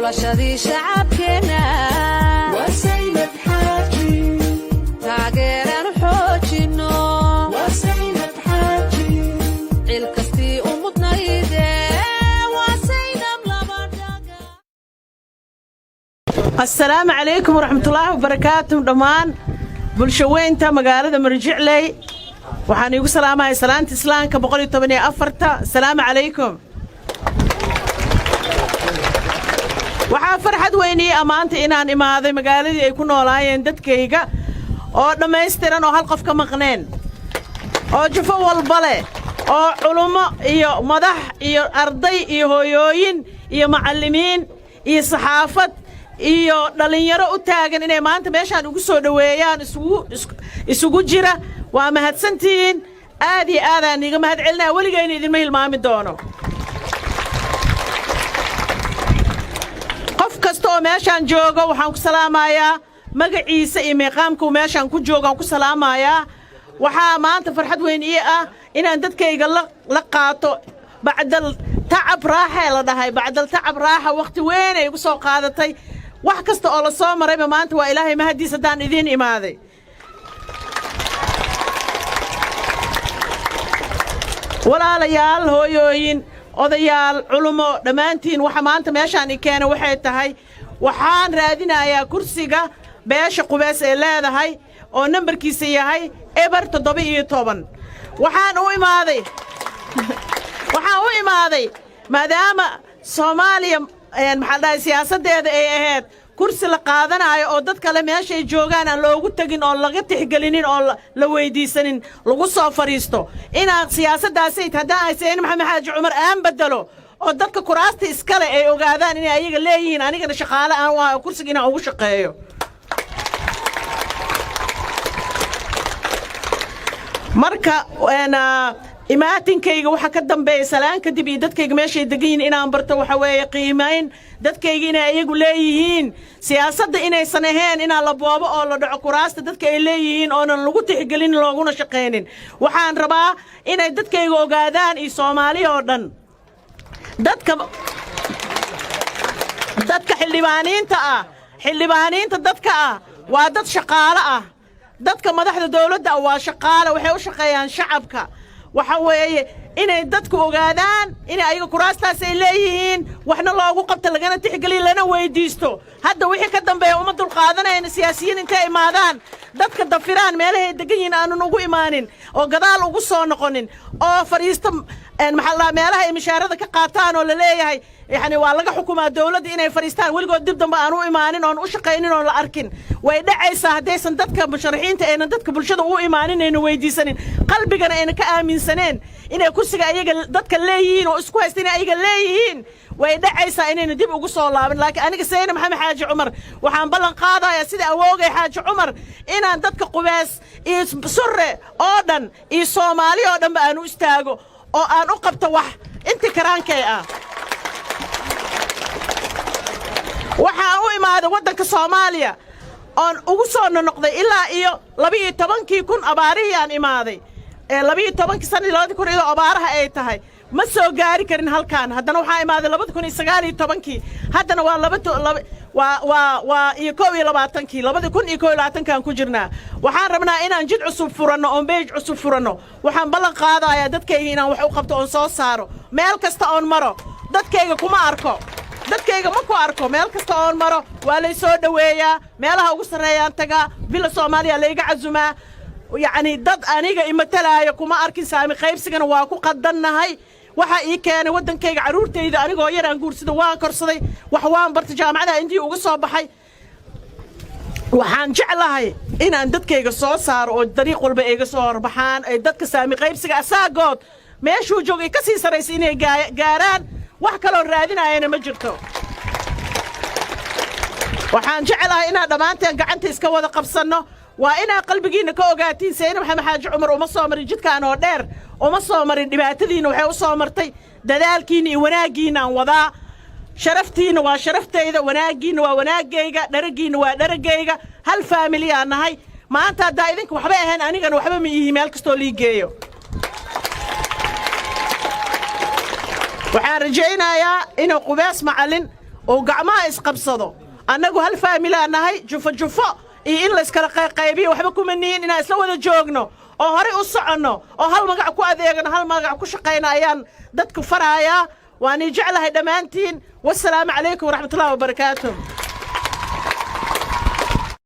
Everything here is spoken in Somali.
xulashadii shacabkeena وسيلة حاجي taageeraan xoojino وسيلة حاجي cilkastii u mudnayde waa saynab laba dhaga. السلام عليكم ورحمة الله وبركاته دمان بلشوينتا مقالة مرجعلي وحان يقول سلام عليكم سلامة إسلام كبقولي طبني أفرتا السلام عليكم waxaa farxad weynii amaanta inaan imaaday magaaladii ay ku noolaayeen dadkayga oo dhammaystiran oo hal qof ka maqneen oo jufo walba leh oo culummo iyo madax iyo arday iyo hooyooyin iyo macallimiin iyo saxaafad iyo dhalinyaro u taagan inay maanta meeshaan ugu soo dhoweeyaan isugu jira waa mahadsantihiin aad iyo aadaan iiga mahad celinaya weligayna idinma hilmaami doono kasta oo meeshaan joogo waxaan ku salaamayaa magaciisa iyo meeqaamka meeshaan ku joogo aan ku salaamayaa waxaa maanta farxad weyn ii ah inaan dadkayga la qaato bacdal tacab raaxa la dhahay bacdal tacab raaxa waqti weyn ay ugu soo qaadatay wax kasta oo la soo marayba maanta waa ilaahay mahadiis haddaan idiin imaaday walaalayaal hooyooyin odayaal culumo dhammaantiin waxa maanta meeshaan i keena waxay tahay waxaan raadinayaa kursiga beesha qubeys ee leedahay oo nambarkiisa yahay eber 17 waxaan u imaaday maadaama Soomaaliya maxaa dhahay siyaasadeeda ay ahayd kursi la qaadanayo oo dad kale meesha ay joogaan aan loogu tagin oo laga tixgelinin oo la weydiisanin lagu soo fariisto inaan siyaasadaas ay haddaan Xuseen Maxamed Xaaji Cumar aan bedelo oo dadka kuraasta iskale ay ogaadaan inay ayaga leeyihiin anigana shaqaale aan waa kursiga inaan ugu shaqeeyo marka imaatinkayga waxa ka dambeeya salaan kadib iyo dadkayga meesha ay degan yihiin inaan barto waxa weeye qiimayn dadkayga inay ayagu leeyihiin siyaasadda inaysan ahayn inaan la boobo oo la dhaco kuraasta dadka ay leeyihiin oonan lagu tixgelin looguna shaqaynin waxaan rabaa inay dadkayga ogaadaan iyo Soomaaliya oo dhan dadka xildhibaaniinta dadka waa dad shaqaale dadka madaxda dawladda waa shaqaale waxay u shaqeeyaan shacabka waxa weeye inay dadku ogaadaan inay ayaga kuraastaas ay leeyihiin waxna loogu qabto lagana tixgeliyo lana weydiisto hadda wixii ka dambeeya uma dul qaadanayna siyaasiyiin intay imaadaan dadka dafiraan meelahay degan yihiin aanan ugu imaanin oo gadaal ugu soo noqonin oo fariisto maxaa meelaha ay mishaarada ka qaataan oo la leeyahay يعني والله حكومة دولة إنها فريستان ولقوا دب دم أنو إيمانين أو أشقينين أو الأركين ويدعي سهدي سندتك مشرحين تأين ندتك بالشدة أو إيمانين إنه ويدي سنين قلبي جنا إنك آمن سنين إنه كرسي أيجا دتك الليين وأسكوا استين أيجا الليين ويدعي سأين ندب وقص الله من لكن أنا كسينا محمد حاج عمر وحن بلن قاضي يا سيدي أوجي حاج عمر إن دتك قباس سر أردن الصومالي أردن بأنو استاجو أو أن أقبت وح أنت كران كيا waxaa u imaaday wadanka Soomaaliya oo ugu soo noqday ilaa iyo 12,000 abaarihii aan imaaday 12 sano 2000 abaaraha ay tahay ma soo gaari karin halkaan haddana waxaa imaaday 2019 haddana waa iyo 2020 kan ku jirnaa waxaan rabnaa inaan jid cusub furano oo beej cusub furano waxaan ballan qaadayaa dadkayga inaan wax u qabto oo soo saaro meel kasta oo maro dadkayga kuma arko dadkayga ma ku arko meel kasta oo maro waa la soo dhaweeyaa meelaha ugu sareeyaan taga bila Soomaaliya la iga cazumaa yani dad aniga imatalaayo kuma arkin saami qaybsigana waa ku qadanahay waxa ii keenay wadankayga caruurtayda anigoo yar aan guursado waan korsaday wax waan bartay jaamacada intii uga soo baxay waxaan jeclahay inaan dadkayga soo saaro oo dariiq walba iga soo horbaxaan ay dadka saami qaybsiga asaagood meeshuu joogay ka sii sareysa inay gaaraan wax kale oo raadinayna ma jirto waxaan jecelahay inaan dhamaanteen gacanta iska wada qabsano waa inaa qalbigiina ka ogaatiin Xuseen Maxamed Xaaji Cumar uma soo marin jidkaan oo dheer uma soo marin dhibaatadiina waxay u soo martay dadaalkiina iyo wanaagiina aan wadaa sharaftiina waa sharaftayda wanaagiina waa wanaagayga dharagiina waa dharagayga hal family aan nahay maanta hadaa idinka waxba ahayn anigana waxba ma ihi meel kastoo liigeeyo waxaan rajaynayaa inuu qubaas macallin oo gacmaha isqabsado annagu hal faamilaa nahay jufo iyo in la iskala qaybiyo waxba kuma nihin inaan isla wada joogno oo hore u soconno oo hal magac ku adeegno hal magac ku shaqayna ayaan dadku farayaa waan jeclahay dhammaantiin wassalaamu calaykum waraxmatullaahi wabarakaatuh